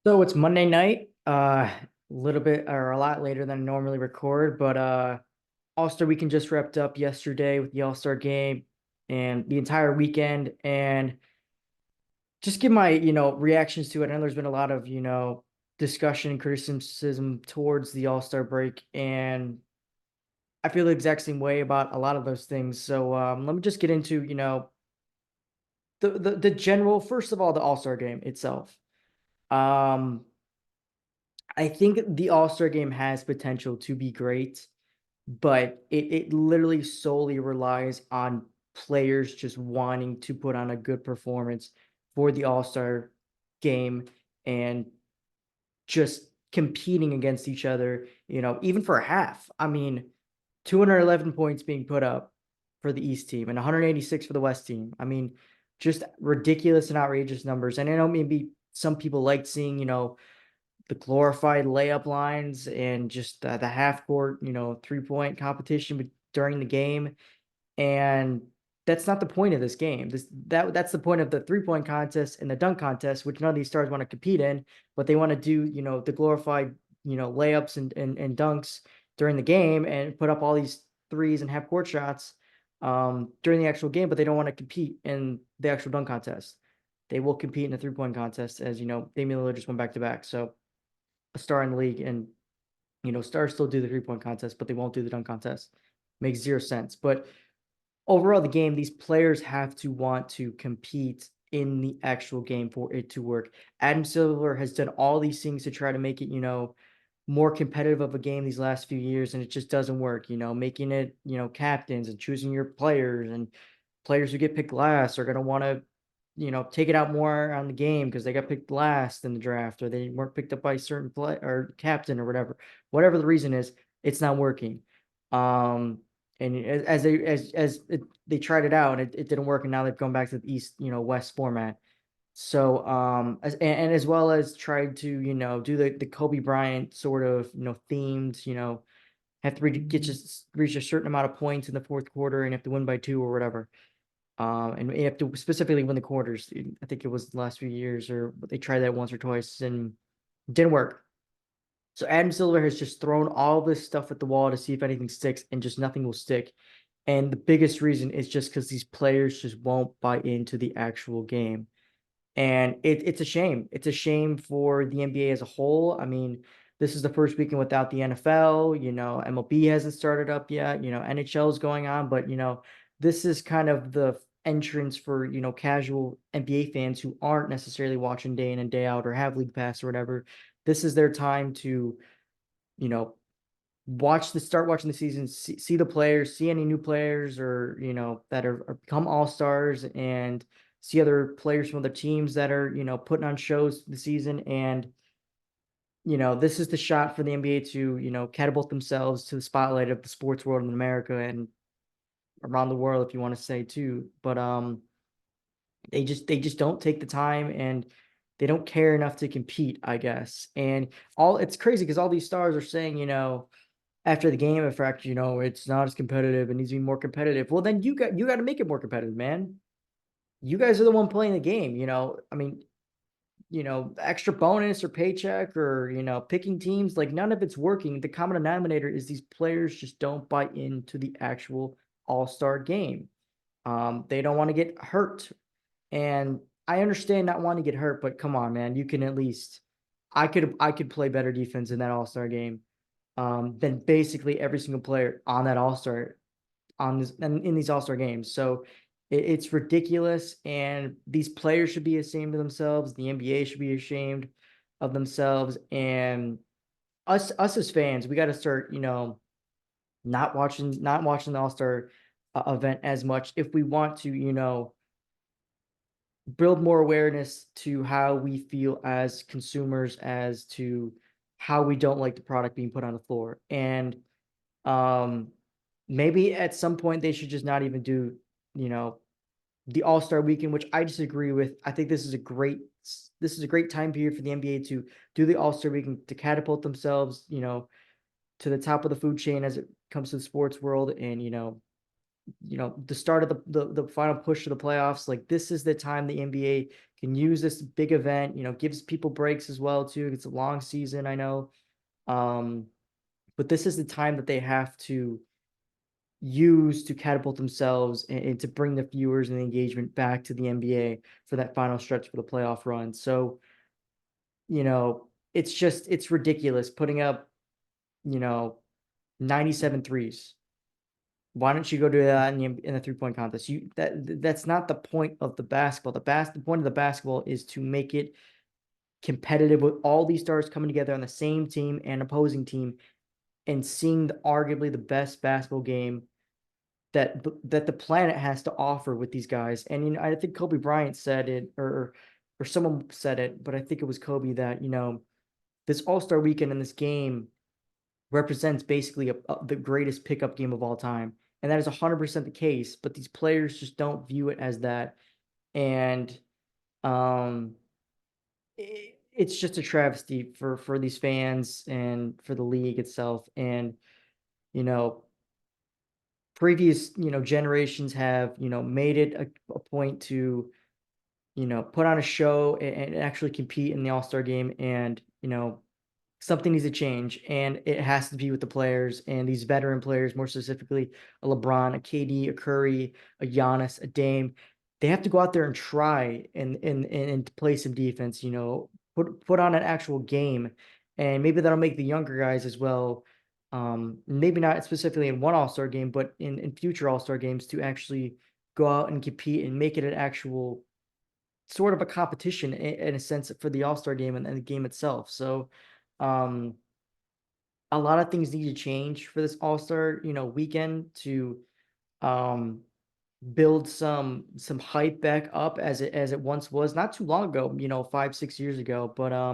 So it's Monday night, a little bit or a lot later than I normally record, but All-Star Weekend just wrapped up yesterday with the All-Star game and the entire weekend. And just give my, reactions to it. I know there's been a lot of, discussion and criticism towards the All-Star break, and I feel the exact same way about a lot of those things. So let me just get into, the general, first of all, the All-Star game itself. Um, I think the All-Star game has potential to be great, but it literally solely relies on players just wanting to put on a good performance for the All-Star game and just competing against each other, even for a half. I mean, 211 points being put up for the East team and 186 for the West team. I mean, just ridiculous and outrageous numbers. And I know maybe some people liked seeing, the glorified layup lines and just the half court, 3-point competition during the game. And that's not the point of this game. That's the point of the 3-point contest and the dunk contest, which none of these stars want to compete in, but they want to do, the glorified, layups and dunks during the game and put up all these threes and half court shots during the actual game, but they don't want to compete in the actual dunk contest. They will compete in the 3-point contest, as Damian Lillard just went back to back. So a star in the league, and stars still do the 3-point contest, but they won't do the dunk contest. Makes zero sense. But overall, the game, these players have to want to compete in the actual game for it to work. Adam Silver has done all these things to try to make it, more competitive of a game these last few years, and it just doesn't work. Making it, captains and choosing your players, and players who get picked last are going to want to, take it out more on the game because they got picked last in the draft, or they weren't picked up by a certain play or captain or whatever the reason is, it's not working. Um, and they tried it out and it didn't work, and now they've gone back to the East, West format. So, and as well as tried to, do the Kobe Bryant sort of, themed, have to reach a certain amount of points in the fourth quarter and have to win by 2 or whatever. And you have to specifically win the quarters. I think it was the last few years, or they tried that once or twice and didn't work. So Adam Silver has just thrown all this stuff at the wall to see if anything sticks, and just nothing will stick. And the biggest reason is just because these players just won't buy into the actual game. And it's a shame. It's a shame for the NBA as a whole. I mean, this is the first weekend without the NFL. MLB hasn't started up yet. NHL is going on, but this is kind of the entrance for casual NBA fans who aren't necessarily watching day in and day out or have League Pass or whatever. This is their time to you know start watching the season, see the players, see any new players or that are become all stars, and see other players from other teams that are putting on shows this season. And this is the shot for the NBA to catapult themselves to the spotlight of the sports world in America and around the world, if you want to say too. But they just don't take the time, and they don't care enough to compete, I guess. And all it's crazy because all these stars are saying, after the game, in fact, it's not as competitive. It needs to be more competitive. Well, then you got to make it more competitive, man. You guys are the one playing the game. I mean, extra bonus or paycheck or picking teams, like none of it's working. The common denominator is these players just don't buy into the actual all-star game. They don't want to get hurt, and I understand not wanting to get hurt, but come on, man, you can at least. I could play better defense in that all-star game than basically every single player on that all-star on this and in these all-star games. So it's ridiculous, and these players should be ashamed of themselves. The NBA should be ashamed of themselves, and us as fans, we got to start, not watching the All-Star event as much if we want to, build more awareness to how we feel as consumers, as to how we don't like the product being put on the floor. And um maybe at some point they should just not even do, you know, the All-Star weekend, which I disagree with. I think this is a great time period for the NBA to do the All-Star weekend to catapult themselves, to the top of the food chain as it comes to the sports world, and the start of the final push to the playoffs. Like this is the time the NBA can use this big event, gives people breaks as well too. It's a long season, I know. Um, but this is the time that they have to use to catapult themselves and to bring the viewers and the engagement back to the NBA for that final stretch for the playoff run. So, it's ridiculous putting up, you know, 97 threes. Why don't you go do that in the 3-point contest? That's not the point of the basketball. The point of the basketball is to make it competitive with all these stars coming together on the same team and opposing team and seeing arguably the best basketball game that the planet has to offer with these guys. And I think Kobe Bryant said it, or someone said it, but I think it was Kobe that this All-Star weekend in this game represents basically the greatest pickup game of all time. And that is 100% the case, but these players just don't view it as that. And um, it's just a travesty for these fans and for the league itself. And, you know, previous, generations have, made it a point to, put on a show and actually compete in the All-Star game. And, something needs to change, and it has to be with the players and these veteran players, more specifically a LeBron, a KD, a Curry, a Giannis, a Dame. They have to go out there and try and play some defense. Put on an actual game, and maybe that'll make the younger guys as well. Maybe not specifically in one All-Star game, but in future All-Star games to actually go out and compete and make it an actual sort of a competition in a sense for the All-Star game and the game itself. So um, a lot of things need to change for this All-Star, weekend to um build some hype back up as it once was not too long ago, 5, 6 years ago. But I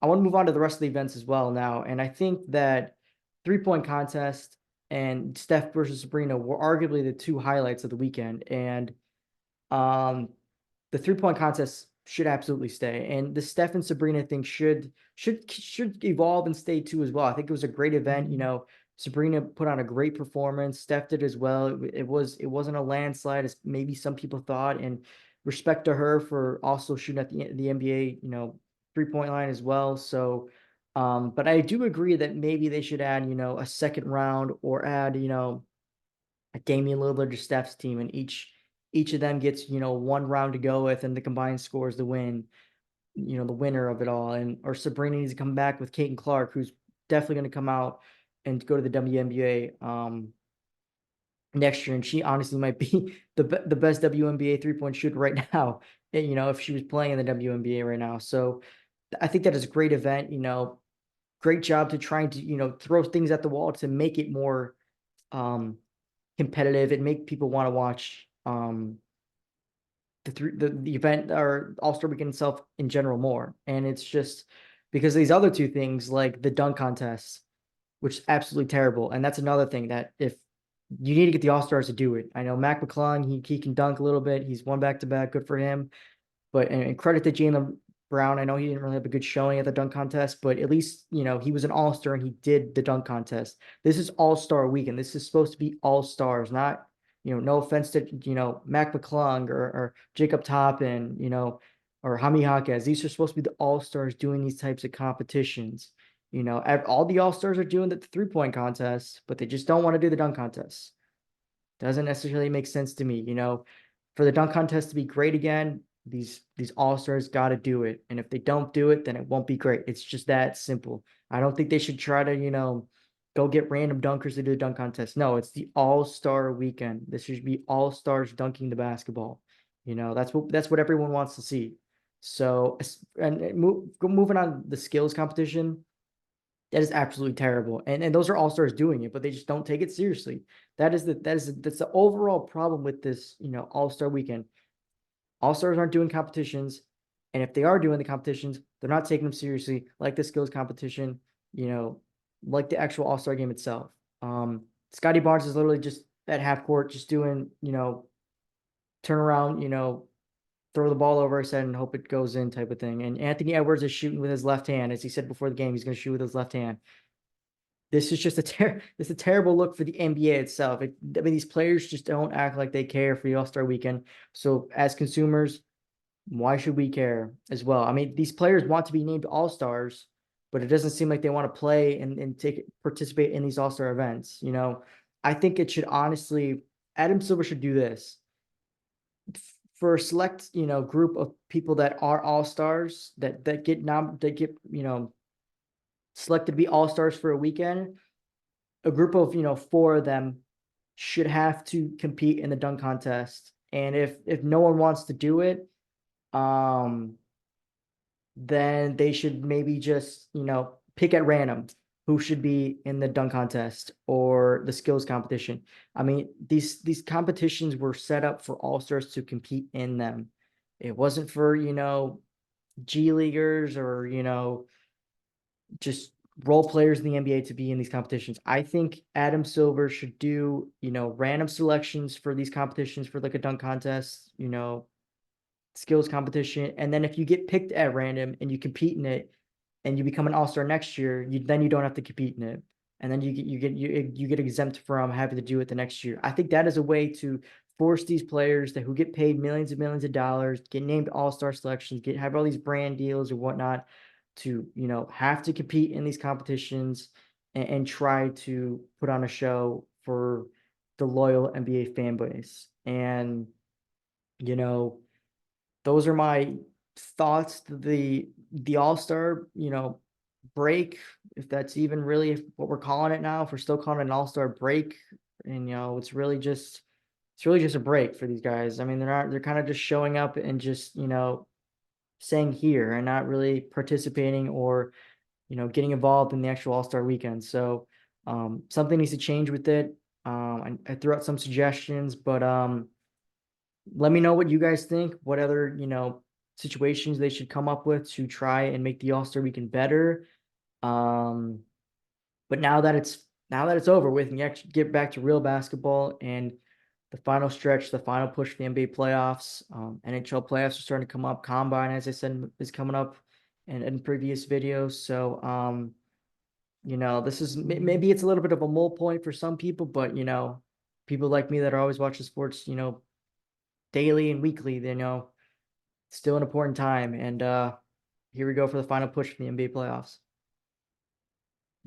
want to move on to the rest of the events as well now. And I think that 3-point contest and Steph versus Sabrina were arguably the two highlights of the weekend. And um the 3-point contest should absolutely stay, and the Steph and Sabrina thing should evolve and stay too as well. I think it was a great event. Sabrina put on a great performance. Steph did as well. It wasn't a landslide as maybe some people thought, and respect to her for also shooting at the NBA 3-point line as well. So, but I do agree that maybe they should add a second round or add Damian Lillard to Steph's team, and each of them gets one round to go with, and the combined scores the win. The winner of it all, and or Sabrina needs to come back with Caitlin Clark, who's definitely going to come out and go to the WNBA next year, and she honestly might be the best WNBA 3-point shooter right now. If she was playing in the WNBA right now. So I think that is a great event. Great job to trying to throw things at the wall to make it more um competitive and make people want to watch the event or All-Star Weekend itself in general more. And it's just because these other two things like the dunk contest, which is absolutely terrible. And that's another thing that if you need to get the All-Stars to do it. I know Mac McClung, he can dunk a little bit. He's won back-to-back, good for him. But and credit to Jaylen Brown. I know he didn't really have a good showing at the dunk contest, but at least, he was an all-star and he did the dunk contest. This is all-star weekend. This is supposed to be all-stars, not, no offense to, Mac McClung or Jacob Toppin, or Jaime Jaquez. These are supposed to be the all-stars doing these types of competitions. All the all-stars are doing the 3-point contest, but they just don't want to do the dunk contest. Doesn't necessarily make sense to me. For the dunk contest to be great again, these all-stars got to do it. And if they don't do it, then it won't be great. It's just that simple. I don't think they should try to, go get random dunkers to do the dunk contest. No, it's the all-star weekend. This should be all-stars dunking the basketball. That's what everyone wants to see. So, and moving on the skills competition, that is absolutely terrible. And those are all-stars doing it, but they just don't take it seriously. That's the overall problem with this, all-star weekend. All-stars aren't doing competitions, and if they are doing the competitions, they're not taking them seriously, like the skills competition, you know, like the actual All-Star game itself. Scotty Barnes is literally just at half court, just doing, turn around, throw the ball over his head and hope it goes in type of thing. And Anthony Edwards is shooting with his left hand. As he said before the game, he's going to shoot with his left hand. this is just it's a terrible look for the NBA itself. I mean, these players just don't act like they care for the All-Star weekend. So as consumers, why should we care as well? I mean, these players want to be named All-Stars, but it doesn't seem like they want to play and participate in these All-Star events. I think it should honestly, Adam Silver should do this for a select, group of people that are All-Stars that get selected to be All-Stars for a weekend. A group of, four of them should have to compete in the dunk contest. And if no one wants to do it, um, then they should maybe just, pick at random who should be in the dunk contest or the skills competition. I mean, these competitions were set up for all-stars to compete in them. It wasn't for, G leaguers or, just role players in the NBA to be in these competitions. I think Adam Silver should do, random selections for these competitions for like a dunk contest, skills competition. And then if you get picked at random and you compete in it and you become an all-star next year, then you don't have to compete in it. And then you get exempt from having to do it the next year. I think that is a way to force these players who get paid millions and millions of dollars, get named all-star selections, have all these brand deals or whatnot, to have to compete in these competitions and try to put on a show for the loyal NBA fan base. And you know those are my thoughts. The All-Star, break, if that's even really what we're calling it now, if we're still calling it an All-Star break, and it's really just a break for these guys. I mean, they're kind of just showing up and just, saying here and not really participating or, getting involved in the actual All-Star weekend. So something needs to change with it. I threw out some suggestions, but let me know what you guys think, what other, situations they should come up with to try and make the All-Star weekend better. Um, but now that it's over with and you actually get back to real basketball and the final stretch, the final push for the NBA playoffs, NHL playoffs are starting to come up. Combine, as I said, is coming up in previous videos. So, this is maybe it's a little bit of a mull point for some people, but people like me that are always watching sports, daily and weekly, still an important time. And here we go for the final push for the NBA playoffs.